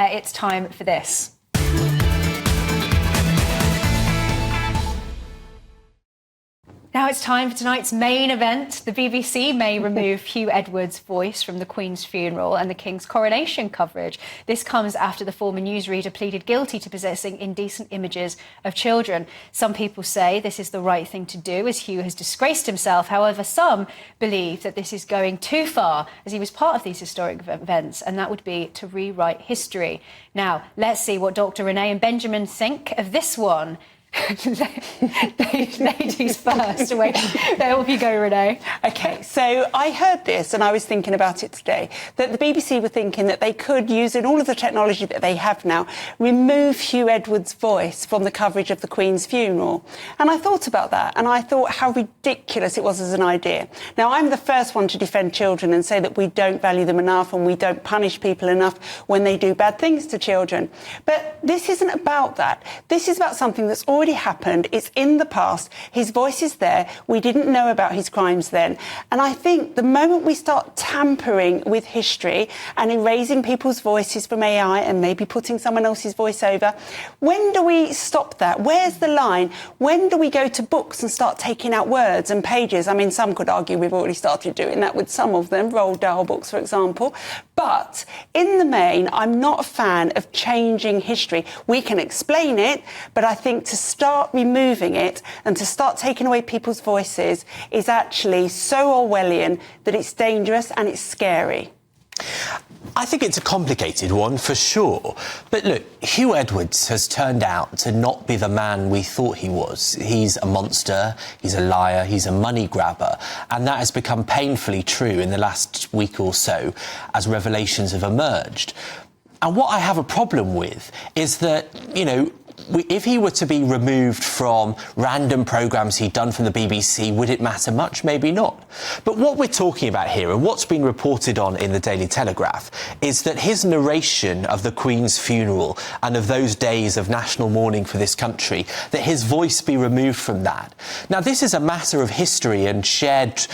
Claire, it's time for this. Now it's time for tonight's main event. The BBC may remove Huw Edwards' voice from the Queen's funeral and the King's coronation coverage. This comes after the former newsreader pleaded guilty to possessing indecent images of children. Some people say this is the right thing to do, as Huw has disgraced himself. However, some believe that this is going too far, as he was part of these historic events, and that would be to rewrite history. Now, let's see what Dr. Renee and Benjamin think of this one. Ladies first. Wait, there you go, Renee. OK, so I heard this and I was thinking about it today, that the BBC were thinking that they could, using all of the technology that they have now, remove Huw Edwards' voice from the coverage of the Queen's funeral. And I thought about that and I thought how ridiculous it was as an idea. Now, I'm the first one to defend children and say that we don't value them enough and we don't punish people enough when they do bad things to children. But this isn't about that. This is about something that's already happened. It's in the past. His voice is there. We didn't know about his crimes then. And I think the moment we start tampering with history and erasing people's voices from AI and maybe putting someone else's voice over, when do we stop that? Where's the line? When do we go to books and start taking out words and pages? I mean, some could argue we've already started doing that with some of them, Roald Dahl books, for example. But in the main, I'm not a fan of changing history. We can explain it, but I think to start removing it and to start taking away people's voices is actually so Orwellian that it's dangerous and it's scary. I think it's a complicated one, for sure. But look, Huw Edwards has turned out to not be the man we thought he was. He's a monster, he's a liar, he's a money grabber. And that has become painfully true in the last week or so as revelations have emerged. And what I have a problem with is that, you know, if he were to be removed from random programmes he'd done from the BBC, would it matter much? Maybe not. But what we're talking about here, and what's been reported on in the Daily Telegraph, is that his narration of the Queen's funeral and of those days of national mourning for this country, that his voice be removed from that. Now, this is a matter of history and shared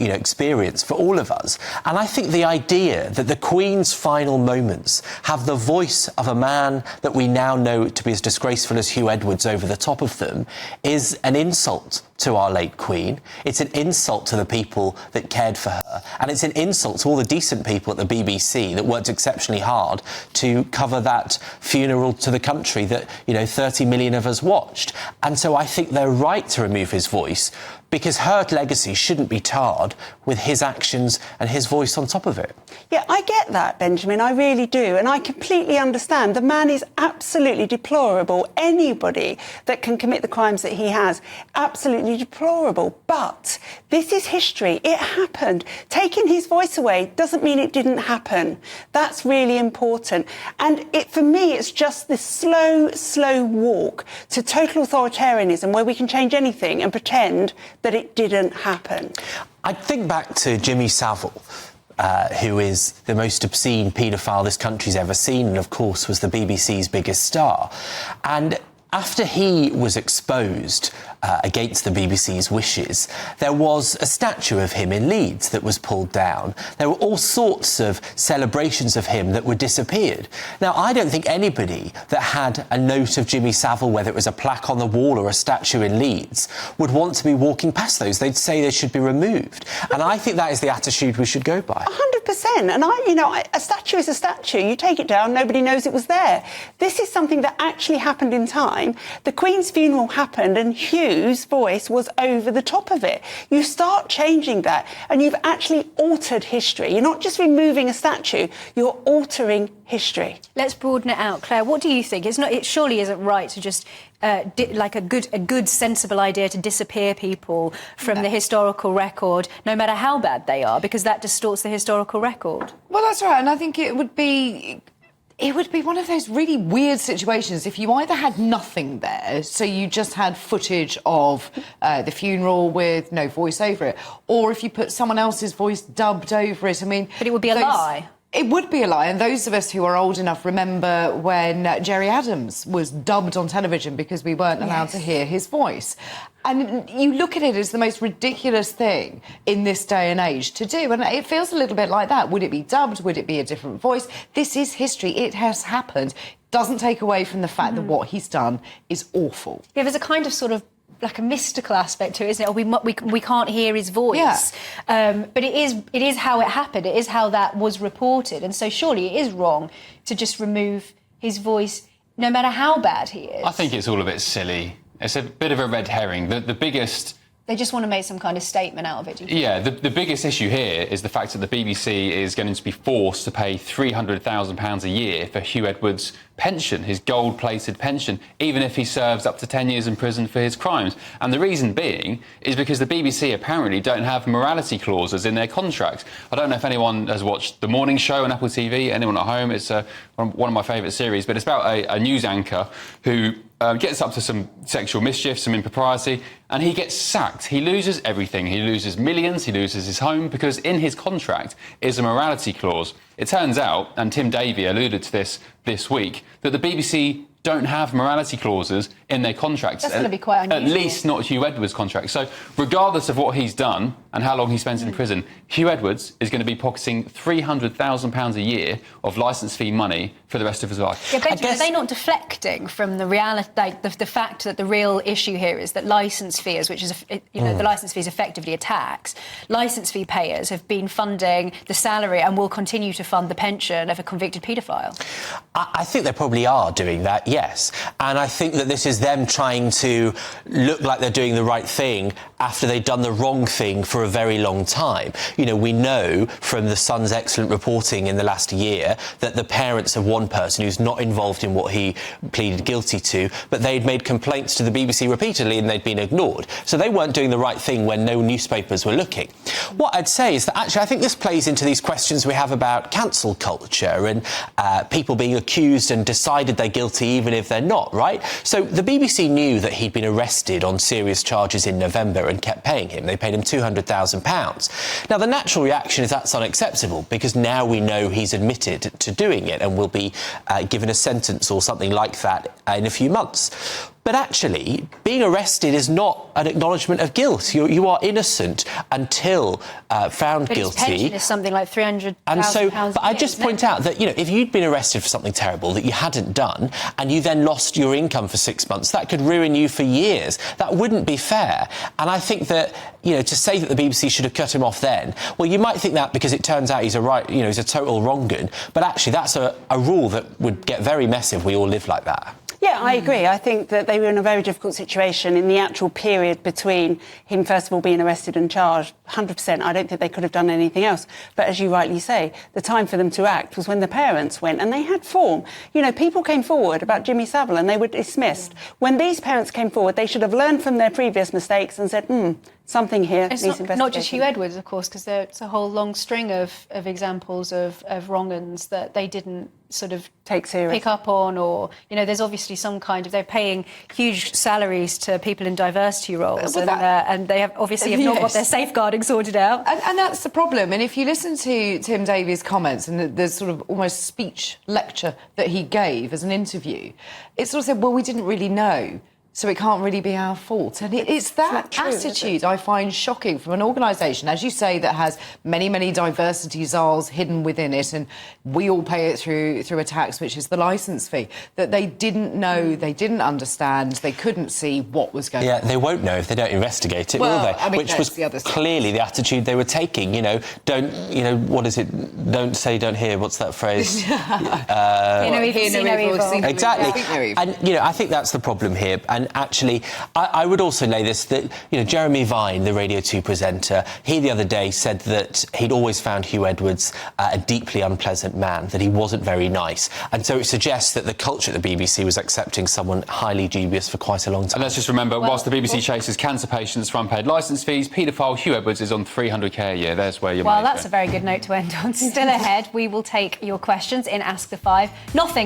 experience for all of us. And I think the idea that the Queen's final moments have the voice of a man that we now know to be as disgraceful as Huw Edwards over the top of them is an insult to our late Queen. It's an insult to the people that cared for her. And it's an insult to all the decent people at the BBC that worked exceptionally hard to cover that funeral to the country that, 30 million of us watched. And so I think they're right to remove his voice, because her legacy shouldn't be tarred with his actions and his voice on top of it. Yeah, I get that, Benjamin, I really do. And I completely understand. The man is absolutely deplorable. Anybody that can commit the crimes that he has, absolutely deplorable. But this is history. It happened. Taking his voice away doesn't mean it didn't happen. That's really important. And for me, it's just this slow walk to total authoritarianism where we can change anything and pretend that it didn't happen. I think back to Jimmy Savile, who is the most obscene paedophile this country's ever seen, and of course was the BBC's biggest star. And after he was exposed against the BBC's wishes, there was a statue of him in Leeds that was pulled down. There were all sorts of celebrations of him that were disappeared. Now, I don't think anybody that had a note of Jimmy Savile, whether it was a plaque on the wall or a statue in Leeds, would want to be walking past those. They'd say they should be removed. And I think that is the attitude we should go by. 100%. And a statue is a statue. You take it down, nobody knows it was there. This is something that actually happened in time. The Queen's funeral happened and Huw's voice was over the top of it. You start changing that and you've actually altered history. You're not just removing a statue, you're altering history. Let's broaden it out. Claire, what do you think? It surely isn't right to just like a good sensible idea to disappear people from the historical record, no matter how bad they are, because that distorts the historical record. Well, that's right, and I think it would be one of those really weird situations if you either had nothing there, so you just had footage of the funeral with no voice over it, or if you put someone else's voice dubbed over it. I mean, but it would be a lie. It would be a lie, and those of us who are old enough remember when Jerry Adams was dubbed on television because we weren't allowed to hear his voice. And you look at it as the most ridiculous thing in this day and age to do, and it feels a little bit like that. Would it be dubbed? Would it be a different voice? This is history. It has happened. Doesn't take away from the fact that what he's done is awful. Yeah, there's a kind of sort of like a mystical aspect to it, isn't it? Or we can't hear his voice. Yeah. But it is how it happened. It is how that was reported. And so surely it is wrong to just remove his voice, no matter how bad he is. I think it's all a bit silly. It's a bit of a red herring. The biggest... They just want to make some kind of statement out of it. Yeah, the biggest issue here is the fact that the BBC is going to be forced to pay £300,000 a year for Huw Edwards' pension, his gold-plated pension, even if he serves up to 10 years in prison for his crimes. And the reason being is because the BBC apparently don't have morality clauses in their contracts. I don't know if anyone has watched The Morning Show on Apple TV, anyone at home. It's one of my favourite series, but it's about a news anchor who gets up to some sexual mischief, some impropriety, and he gets sacked. He loses everything. He loses millions, he loses his home, because in his contract is a morality clause. It turns out, and Tim Davie alluded to this week, that the BBC don't have morality clauses in their contracts. That's going to be quite unusual. At least not Huw Edwards' contract. So regardless of what he's done and how long he spends in prison, Huw Edwards is going to be pocketing £300,000 a year of licence fee money for the rest of his life. Yeah, Benjamin, are they not deflecting from the reality, like the fact that the real issue here is that licence fees, which is, the licence fee is effectively a tax, licence fee payers have been funding the salary and will continue to fund the pension of a convicted paedophile? I think they probably are doing that, yes. And I think that this is them trying to look like they're doing the right thing after they've done the wrong thing for a very long time. You know, we know from the Sun's excellent reporting in the last year that the parents of one person who's not involved in what he pleaded guilty to, but they'd made complaints to the BBC repeatedly and they'd been ignored. So they weren't doing the right thing when no newspapers were looking. What I'd say is that actually I think this plays into these questions we have about cancel culture and people being accused and decided they're guilty even if they're not, right? So the BBC knew that he'd been arrested on serious charges in November and kept paying him. They paid him £200,000. Now, the natural reaction is that's unacceptable because now we know he's admitted to doing it and will be given a sentence or something like that in a few months. But actually, being arrested is not an acknowledgement of guilt. You are innocent until found guilty. His pension is something like £300,000. And so, but I just point out that, if you'd been arrested for something terrible that you hadn't done and you then lost your income for 6 months, that could ruin you for years. That wouldn't be fair. And I think that, to say that the BBC should have cut him off then, well, you might think that because it turns out he's he's a total wrong-un. But actually, that's a rule that would get very messy if we all lived like that. Yeah, I agree. I think that they were in a very difficult situation in the actual period between him, first of all, being arrested and charged. 100%. I don't think they could have done anything else. But as you rightly say, the time for them to act was when the parents went, and they had form. People came forward about Jimmy Savile and they were dismissed. When these parents came forward, they should have learned from their previous mistakes and said, something here needs investigation. Not just Huw Edwards, of course, because it's a whole long string of examples of wrong-uns that they didn't sort of take serious, pick up on, or there's obviously some kind of, they're paying huge salaries to people in diversity roles, and they have not got their safeguarding sorted out. And that's the problem. And if you listen to Tim Davie's comments and the sort of almost speech lecture that he gave as an interview, it sort of said, well, we didn't really know, so it can't really be our fault. And it's that attitude I find shocking from an organisation, as you say, that has many, many diversity czars hidden within it, and we all pay it through a tax, which is the licence fee, that they didn't know, they didn't understand, they couldn't see what was going on. Yeah, they won't know if they don't investigate it, will they? I mean, which was clearly the attitude they were taking. What is it? Don't say, don't hear. What's that phrase? Hear no evil. Exactly. And, I think that's the problem here. And actually, I would also lay this, that, Jeremy Vine, the Radio 2 presenter, he the other day said that he'd always found Huw Edwards a deeply unpleasant man, that he wasn't very nice. And so it suggests that the culture at the BBC was accepting someone highly dubious for quite a long time. And let's just remember, whilst the BBC chases cancer patients for unpaid licence fees, paedophile Huw Edwards is on $300,000 a year. There's where you're Well, that's a very good note to end on. Still ahead, we will take your questions in Ask the Five. Nothing